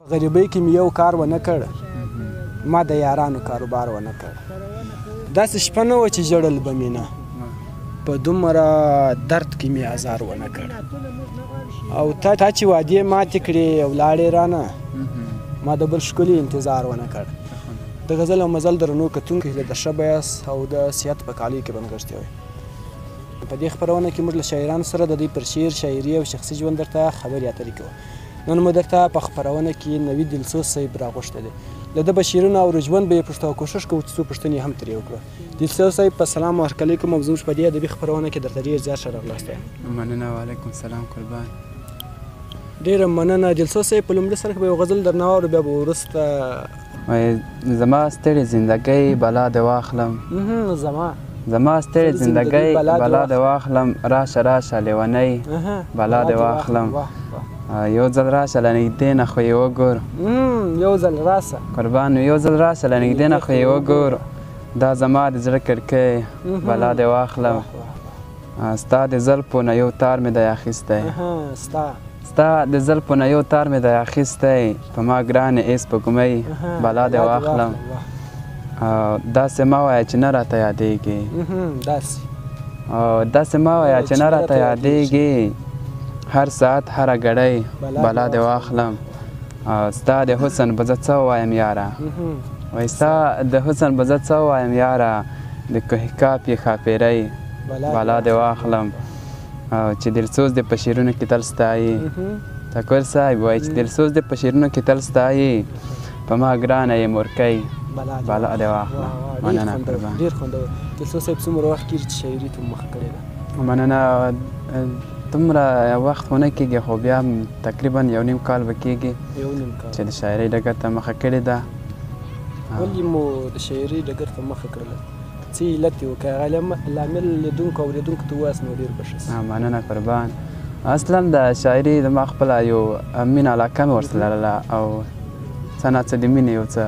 غریبۍ کې مې یو کار ونه کړ، ما د یارانو کاروبار ونه کړ. داسې شپه نه وه چې ژړل به مې نه، په دومره درد کې مې ازار ونه کړ. او تا چې وعدې ماتې کړې او لاړې رانه، ما د بل ښکلي انتظار ونه کړ. د غزل او مزل درنو کتونکو هیله د ښه بیاس او د صحت په کالیو کې به نغښتې وئ. په دې خپرونه کې موږ له شاعرانو سره د دوی پر شعر، شاعري او شخصي ژوند درته خبرې اترې کوو. نن مو درته په خپرونه کې نوید دلسوز صاحب راغوښتی دی. له ده به شعرونه او ژوند به یې پوښتو او کوښښ کوو چې څو پوښتنې هم ترې وکړو. دلسوز صاحب په سلام او هرکلی کوم او زموږ په دې ادبي خپرونه کې درته ډېر زیات ښه راغلاست یم. مننه. وعلیکم سلام قربان. ډېره مننه. دلسوز صاحب په لومړي سر کې به یو غزل درنه واورو، بیا به وروسته زما ستړې زندګۍ بلا دې واخلم، زما ستړې زندګۍ بلا دې واخلم، راشه راشه لیونۍ بلا دې واخلم. یو ځل راشه له نږدې نه خو یې وګور، یو ځل راشه قربان. یو ځل راشه له نږدې نه خو یې وګور، دا زما د زړه کړکۍ بلا دې واخلم. ستا د زلفو نه یو تار مې دی اخیستی، ستا د زلفو نه یو تار مې دی اخیستی، په ما ګرانې ای سپوږمۍ بلا دې واخلم. داسې مه وایه چې نه راته یادېږي، داسې مه وایه چې نه راته یادېږي، هر ساعت هره ګړۍ بلا دې واخلم. ستا د حسن به زه څه ووایم یاره، وایي ستا د حسن به زه څه ووایم یاره، د کوهکاف یې ښاپېرۍ بلا دې واخلم. چې دلسوز دې په شعرونو کې تل ستایي، تکور صاحب وایي چې دلسوز دې په شعرونو کې تل ستایي، په ما ګرانه یې مورکۍ بلا دې واخلم. مننه قربان. ډېر خوندور. دلسوز صاحب څومره وخت کېږي چې شاعري ته مخه کړې ده؟ مننه. دومره وخت خو نه کېږي، خو بیا تقریبا یو نیم کال به کېږي چې د شاعرۍ ډګر ته مخه کړې ده. ولې مو د شاعرۍ ډګر ته مخه کړله؟ څه علت یې و؟ که هغه لامل لیدونکو او اورېدونکو ته ووایاست نو ډېر به ښه شي. مننه قربان. اصلا د شاعري زما خپله یو مینه علاقه مې ورسره لرله، او څه ناڅه د مینې یو څه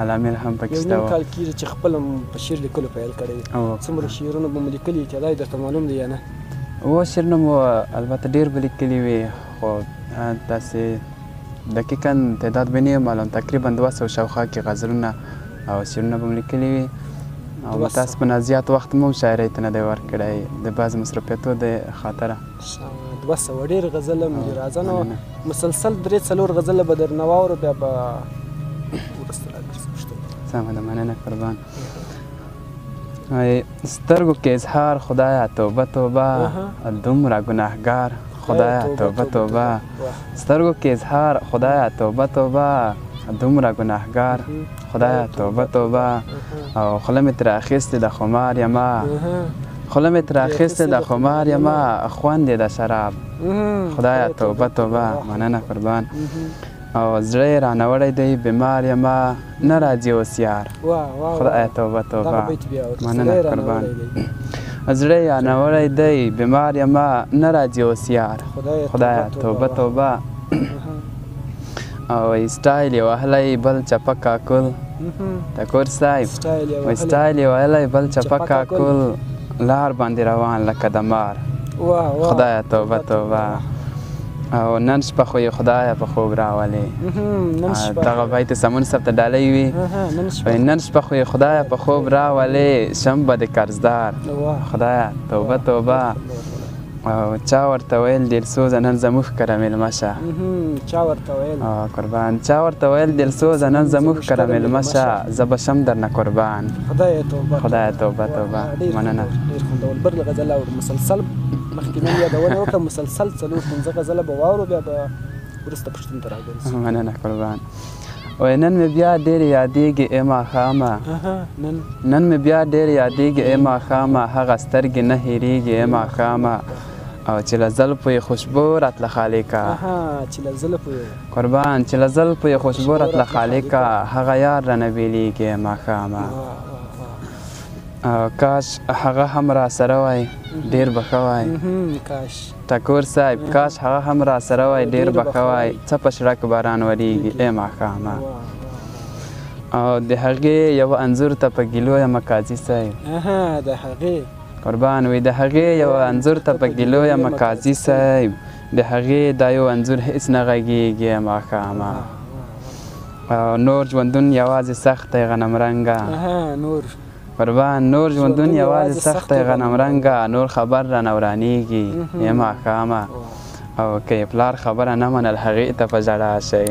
علامل هم پکې شته وه. یو نیم کال کېږي چې خپله په شعر لیکلو پیل کړی. څومره شعرونه به مو لیکلي کېدای درته معلوم دی یا نه؟ اوه شعرونه مو البته ډېر به لیکلي وي، خو داسې دقیقا تعداد به نه یې معلوم، تقریبا 200 شاوخوا کې غزلونه او شعرونه به مو لیکلي وي. او متاسفانه زیات وخت مو شاعرۍ ته نه دی ورکړی د بعض مصروفیتو د خاطره. 200 ډېر غزله مې راځه نو مسلسل 3-4 غزله به درنه واورو، بیا به وروسته راګرځو پوښتنې. سمه ده. مننه قربان. سترګو کې اظهار خدایه توبه توبه، دومره ګناهګار خدایه توبه توبه، سترګو کې اظهار خدایه توبه توبه، دومره ګناهګار خدایه توبه توبه. او خوله مې ترې اخیستې د خمار یمه، خوله مې ترې اخیستې د خمار یمه، خوند یې د شراب خدایه توبه توبه. مننه قربان. او زړه یې رانوړی دی بیمار یمه، نه راځي اوس یار خدایه توبه توبه. مننه قربان. زړه یې رانوړی دی بیمار یمه، نه راځي اوس یار خدایه توبه توبه. او سټایل یې وهلی بل چپه کاکل، تکور صاحب وایي سټایل یې وهلی بل چپه کاکل، لار باندې روان لکه د مار خدایه توبه توبه. او نن شپه خو یې خدایه په خوب راولې، دغه بیت سمون صاحب ته ډالۍ وي، وایي نن شپه خو یې خدایه په خوب راولې، شم به د قرضدار خدایه توبه توبه. او چا ورته ویل دلسوزه نن زموږ کره مېلمه شه، چا ورته ویل قربان، چا ورته ویل دلسوزه نن زموږ کره مېلمه شه، زه به شم درنه قربان خدایه توبه خدایه توبه توبه. مننه. ډېر خوندور. بل غزل اورو مسلسل مخکې مې یادونه وکړه، مسلسل 4-5 غزله به واورو، بیا به وروسته پوښتنې ته راګرځو. مننه قربان. وایي نن مې بیا ډېر یادېږي ای ماښامه، نن مې بیا ډېر یادېږي ای ماښامه، هغه سترګې نه هېرېږي ای ماښامه، او چې له زلفو یې خوشبو راتله خالقه، چې له زلفو یې قربان، چې له زلفو یې خوشبو راتله خالقه، هغه یار رانه بېلېږي ای ماښامه. کاش هغه هم را سره وای ډېر به ښه وای. ټکور صاحب کاش هغه هم را سره وای ډېر به ښه وای، څه په شړک باران وریږي ای ماښامه. او د هغې یو انځور ته په ګیلو یم قاضي صاحب، د هغې قربان وي د هغې یو انځور ته په ګیلو یم قاضي صاحب، د هغې دا یو انځور هېڅ نه غږېږي ماښامه او نور ژوندون یوازې سخت دی غنمرنګه نور قربان نور ژوندون یوازې سخت دی غنمرنګه نور خبر رانه ورانېږي ای ماښامه او که یې پلار خبره نه منل هغې ته په ژړا شئ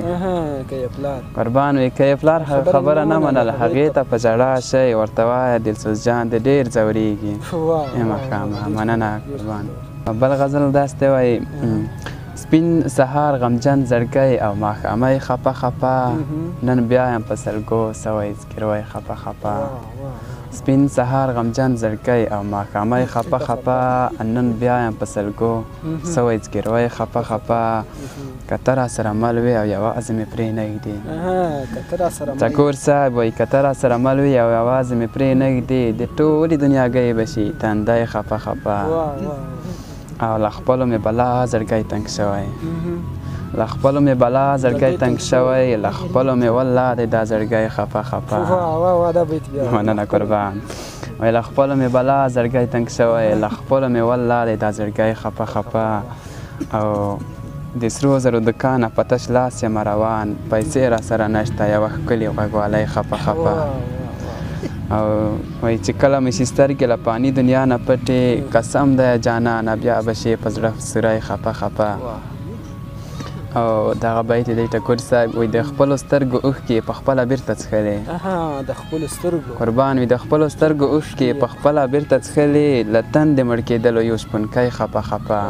قربان وي که یې پلار خبره نه منل هغې ته په ژړا شئ ورته وایه دلسوز جان دې ډېر ځورېږي ای ماښامه مننه قربان بل غزل داسې وایي سپین سهار غمجن زړګی او ماښامۍ خپه خپه نن بیا یم په سلګو سوی زګیروی خپه خپه سپین سهار غمجن زړګی او ماښامۍ خپه خپه نن بیا یم په سلګو سوی زګیروی خپه خپه که ته راسره مل وې او یوازې مې پرې نه ږدې ټکور صاحب وایي که ته راسره مل وې او یوازې مې پرې نه ږدې د ټولې دنیاګۍ به شي تندی خپه خپه او له خپلو مې بلا زړګی تنګ شوی له خپلو مې بلا زړګی تنګ شوی له خپلو مې والله دی دا زړګی خفه خفه مننه قربان وایي له خپلو مې بلا زړګی تنګ شوی له خپلو مې والله دی دا زړګی خفه خفه او د سرو زرو دکانه په تش لاس یم روان پیسې راسره نشته یوه ښکلې غوږوالۍ خفه خفه او وایي چې کله مې شي سترګې له فاني دنیا نه پټې قسم دی جانانه بیا به شي په زړه سوری خفه خفه او دغه بیت دی ټکور صاحب وایي د خپلو سترګو اوښکې په خپله بېرته څښلې قربان وي د خپلو سترګو اوښکې په خپله بېرته څښلې له تندې مړ کېدلو یو شپونکی خفه خفه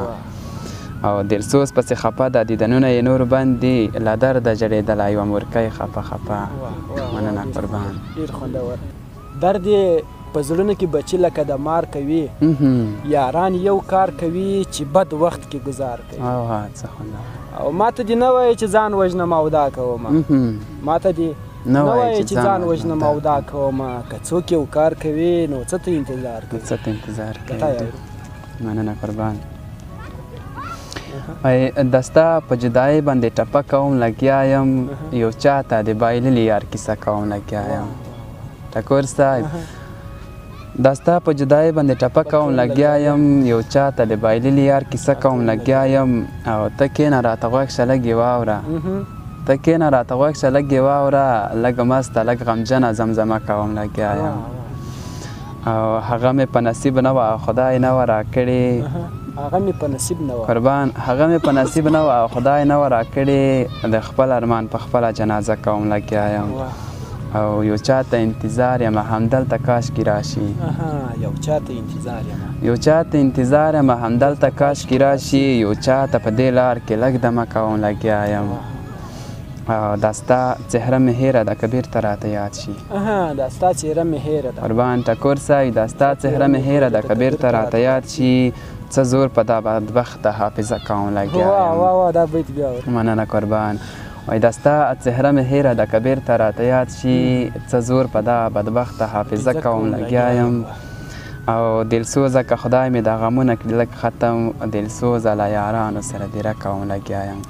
او دلسوز پسې خفه ده دیدنونه یې نور بند دي له درده ژړېدلی یوه مورکۍ خفه خفه مننه قربان ډېر خوندور درد یې په زړونو کې بچي لکه د مار کوي یاران یو کار کوي چې بد وخت کې ګزار کوي او ماته دې نه وایي چې ځان وژنم او دا کومه ماته دې نه وایي چې ځان وژنم او دا کومه که څوک یو کار کوي نو څه ته انتظار کوي مننه قربان د ستا په جدایۍ باندې ټپه کوم لګیا یم یو چا ته د بایللي یار کیسه کوم لګیا یم ټکور صاحب د ستا په جدایۍ باندې ټپه کوم لګیا یم یو چا ته د بایللي یار کیسه کوم لګیا یم او ته کښېنه راته غوږ شه لږ یې واوره ته کښېنه راته غوږ شه لږ یې واوره لږ مسته لږ غمجنه زمزمه کوم لګیا یم او هغه مې په نصیب نه وه او خدای نه وه راکړې هغه مې په نصیب نه وه قربان هغه مې په نصیب نه وه او خدای نه وه راکړې د خپل ارمان په خپله جنازه کوم لګیا یم او یو چا ته انتظار یم همدلته کاشکې راشي یو چا ته انتظار یم یو چا ته انتظار یم همدلته کاشکې راشي یو چا ته په دې لار کې لږ دمه کوم لګیا یم او دا ستا څهره مې هیره ده که بیرته راته یاد شي دا ستا څهره مې هیره ده قربان ټکور صاحب دا ستا څهره مې هیره ده که بیرته راته یاد شي څه زور په دا بدبخته حافظه کوم لګیا یم مننه قربان وایي دا ستا څهره مې هیره ده که بیرته راته یاد شي څه زور په دا بدبخته حافظه کوم لګیا یم او دلسوزه که خدای مې دا غمونه کړي لږ ختم دلسوزه له یارانو سره دیره کوم لګیا یم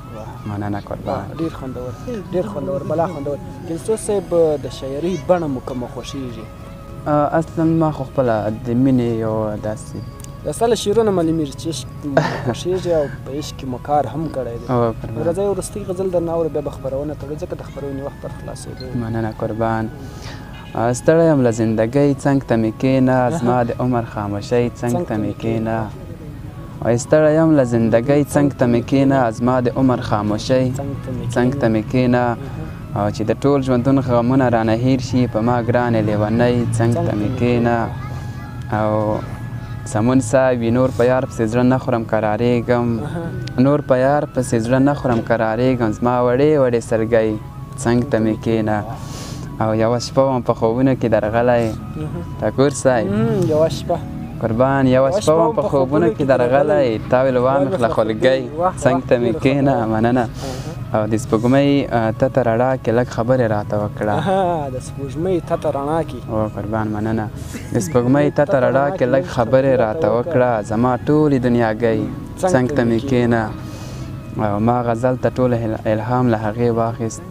مننه قربان ډېر خوندور ډېر خوندور بلا خوندور دلسوز صاحب د شاعرۍ بڼه مو کومه خوښېږي اصلا ما خو خپله د مینې یو داسې د ستا له شعرونه معلومېږي چې عشق مو خوښېږي او په عشق کې مو کار هم کړی دی راځئ وروستۍ غزل درنه اورو بیا به خپرونه تړو ځکه د خپرونې وخت پر خلاصېدو مننه قربان ستړی یم له زندګۍ څنګ ته مې کښېنه زما د عمر خاموشۍ څنګ ته مې کښېنه وایي ستړی یم له زندګۍ څنګ ته مې کښېنه زما د عمر خاموشۍ څنګ ته مې کښېنه او چې د ټول ژوندون غمونه رانه هیر شي په ما ګرانې لیونۍ څنګ ته مې کښېنه او سمون صاحب وي نور په یار پسې زړه نه خورم قرارېږم نور په یار پسې زړه نه خورم قرارېږم زما وړې وړې سلګۍ څنګ ته مې کښېنه او یوه شپه وم په خوبونو کې درغلی ټکور صاحب یوه شپه قربان یوه شپه وم په خوبونو کې درغلی تا ویل وامې خله خولګۍ څنګ ته مې کښېنه مننه او د سپوږمۍ تته رڼا کې لږ خبرې راته وکړه د سپوږمۍ تته رڼا کې او قربان مننه د سپوږمۍ تته رڼا کې لږ خبرې راته وکړه زما ټولې دنیاګۍ څنګ ته مې کښېنه او ما غزل ته ټول الهام له هغې واخیست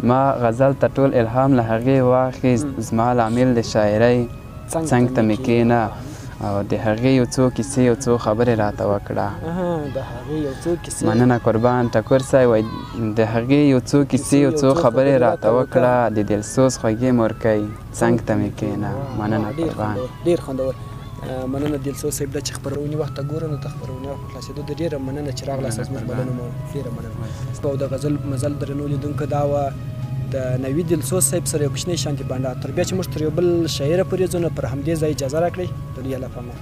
ما غزل ته ټول الهام له هغې واخیست زما لامل د شاعرۍ څنګ ته مې کښېنه او د هغې یو څو کیسې یو څو خبرې راته وکړه. د هغې یو څو کیسې. مننه قربان. ټکور صاحب وایي د هغې یو څو کیسې یو څو خبرې راته وکړه، د دلسوز خوږې مورکۍ څنګ ته مې کښېنه. مننه قربان. ډېر خوندور. مننه دلسوز صاحب دا چې خپرونې وخت ته ګورو نو د خپرونې وخت په خلاصېدو د ډېره مننه چې راغلاست. زموږ بلنه مو ډېره مننه. او د غزل مزل درنو لیدونکو دا وه د نوي دلسوز صاحب سره یو کوچنی شانتي بانډار. تر بیا چې موږ تر یو بل شاعره پورې ځو نو پر همدې ځای اجازه راکړئ. د دوی له پامه.